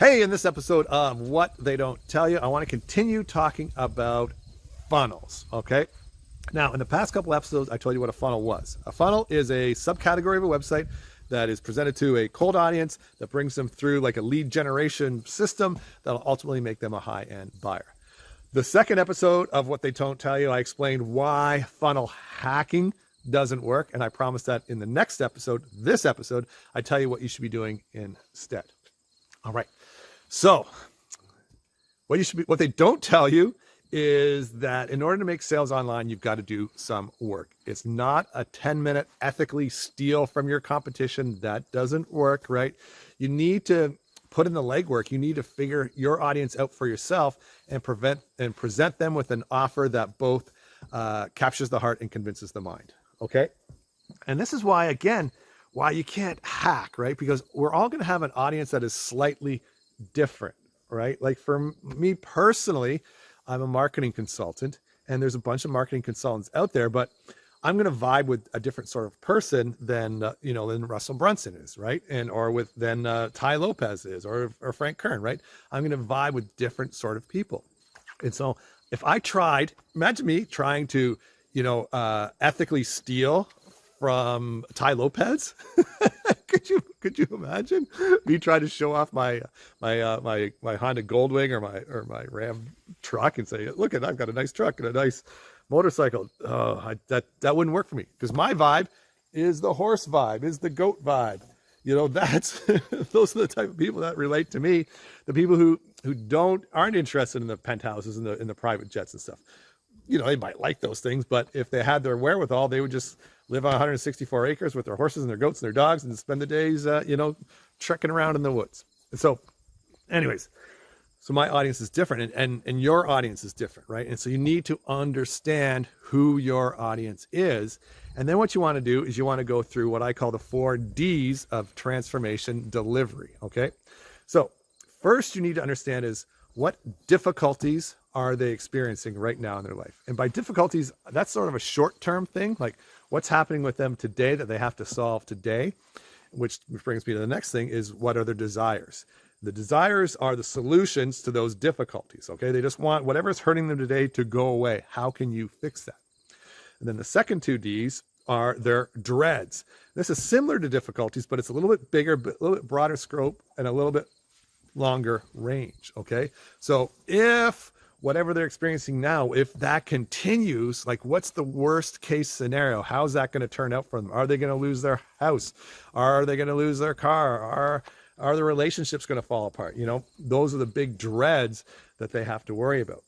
Hey, in this episode of What They Don't Tell You, I want to continue talking about funnels, okay? Now, in the past couple episodes, I told you what a funnel was. A funnel is a subcategory of a website that is presented to a cold audience that brings them through like a lead generation system that'll ultimately make them a high-end buyer. The second episode of What They Don't Tell You, I explained why funnel hacking doesn't work, and I promise that in the next episode, this episode, I tell you what you should be doing instead. All right. So what they don't tell you is that in order to make sales online, you've got to do some work. It's not a 10-minute ethically steal from your competition. That doesn't work, right? You need to put in the legwork. You need to figure your audience out for yourself and present them with an offer that both captures the heart and convinces the mind. Okay. And this is why, again, why you can't hack, right? Because we're all going to have an audience that is slightly different, right? Like for me personally, I'm a marketing consultant and there's a bunch of marketing consultants out there, but I'm going to vibe with a different sort of person than Russell Brunson is, right? Than Ty Lopez is, or Frank Kern, right? I'm going to vibe with different sort of people. And so if I imagine me trying to, ethically steal from Ty Lopez. Could you imagine me trying to show off my Honda Goldwing or my Ram truck and say, look, I've got a nice truck and a nice motorcycle. That wouldn't work for me, because my vibe is the horse vibe, is the goat vibe. That's those are the type of people that relate to me. The people who aren't interested in the penthouses and the private jets and stuff. They might like those things, but if they had their wherewithal, they would just live on 164 acres with their horses and their goats and their dogs and spend the days, trekking around in the woods. And so anyways, so my audience is different and your audience is different, right? And so you need to understand who your audience is. And then what you want to do is you want to go through what I call the 4 Ds of transformation delivery. Okay. So first you need to understand is what difficulties are they experiencing right now in their life? And by difficulties, that's sort of a short-term thing, like what's happening with them today that they have to solve today, which brings me to the next thing is what are their desires? The desires are the solutions to those difficulties, okay? They just want whatever's hurting them today to go away. How can you fix that? And then the second 2 Ds are their dreads. This is similar to difficulties, but it's a little bit bigger, a little bit broader scope, and a little bit longer range, okay? So if whatever they're experiencing now, if that continues, like what's the worst case scenario? How's that going to turn out for them? Are they going to lose their house? Are they going to lose their car? Are the relationships going to fall apart? Those are the big dreads that they have to worry about.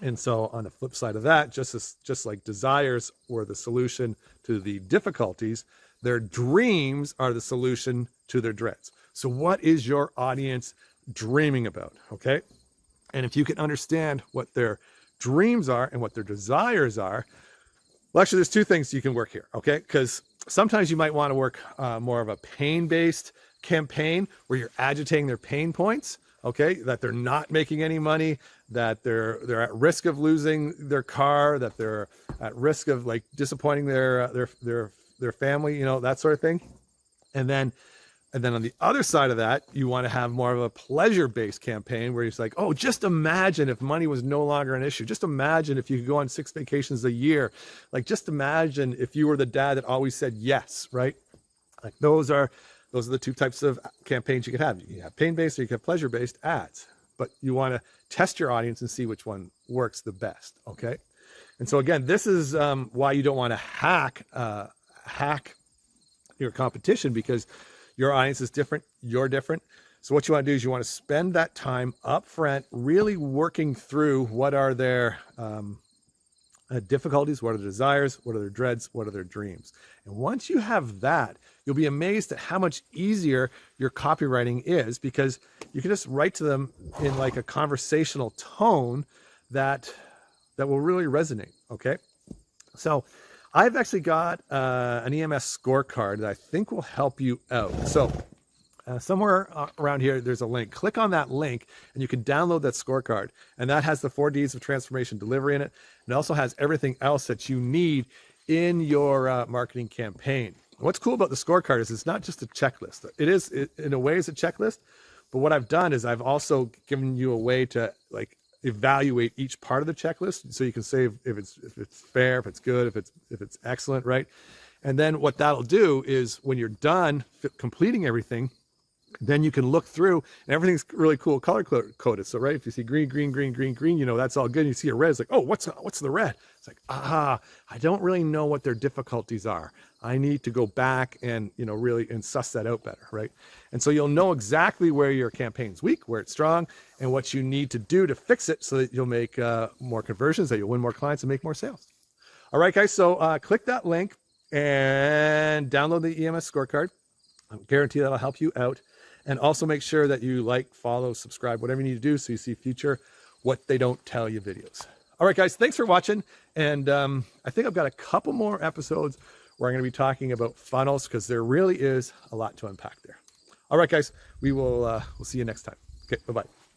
And so on the flip side of that, just like desires were the solution to the difficulties, their dreams are the solution to their dreads. So what is your audience dreaming about? Okay. And if you can understand what their dreams are and what their desires are, well, actually, there's 2 things you can work here, okay? Because sometimes you might want to work more of a pain-based campaign where you're agitating their pain points, okay? That they're not making any money, that they're at risk of losing their car, that they're at risk of like disappointing their family, that sort of thing. And then on the other side of that, you want to have more of a pleasure-based campaign where it's like, oh, just imagine if money was no longer an issue. Just imagine if you could go on 6 vacations a year. Like, just imagine if you were the dad that always said yes, right? Like those are the 2 types of campaigns you could have. You have pain-based or you can have pleasure-based ads. But you want to test your audience and see which one works the best, okay? And so again, this is why you don't want to hack your competition, because your audience is different. You're different. So what you want to do is you want to spend that time up front, really working through what are their difficulties, what are their desires, what are their dreads, what are their dreams. And once you have that, you'll be amazed at how much easier your copywriting is, because you can just write to them in like a conversational tone that will really resonate. Okay. So I've actually got an EMS scorecard that I think will help you out. So somewhere around here, there's a link. Click on that link and you can download that scorecard. And that has the 4 Ds of transformation delivery in it. And it also has everything else that you need in your marketing campaign. What's cool about the scorecard is it's not just a checklist. In a way, it's a checklist, But what I've done is I've also given you a way to like evaluate each part of the checklist, so you can say if it's fair, if it's good, if it's excellent, right? And then what that'll do is when you're done completing everything, then you can look through and everything's really cool color coded. So, right, if you see green, green, green, green, green, you know, that's all good. And you see a red, it's like, oh, what's the red? It's like, I don't really know what their difficulties are. I need to go back and, you know, really and suss that out better, right? And so you'll know exactly where your campaign's weak, where it's strong, and what you need to do to fix it so that you'll make more conversions, that you'll win more clients and make more sales. All right, guys, so click that link and download the EMS Scorecard. I guarantee that'll help you out. And also make sure that you like, follow, subscribe, whatever you need to do so you see future What They Don't Tell You videos. All right, guys, thanks for watching. And I think I've got a couple more episodes where I'm going to be talking about funnels because there really is a lot to unpack there. All right, guys, we'll see you next time. Okay, bye-bye.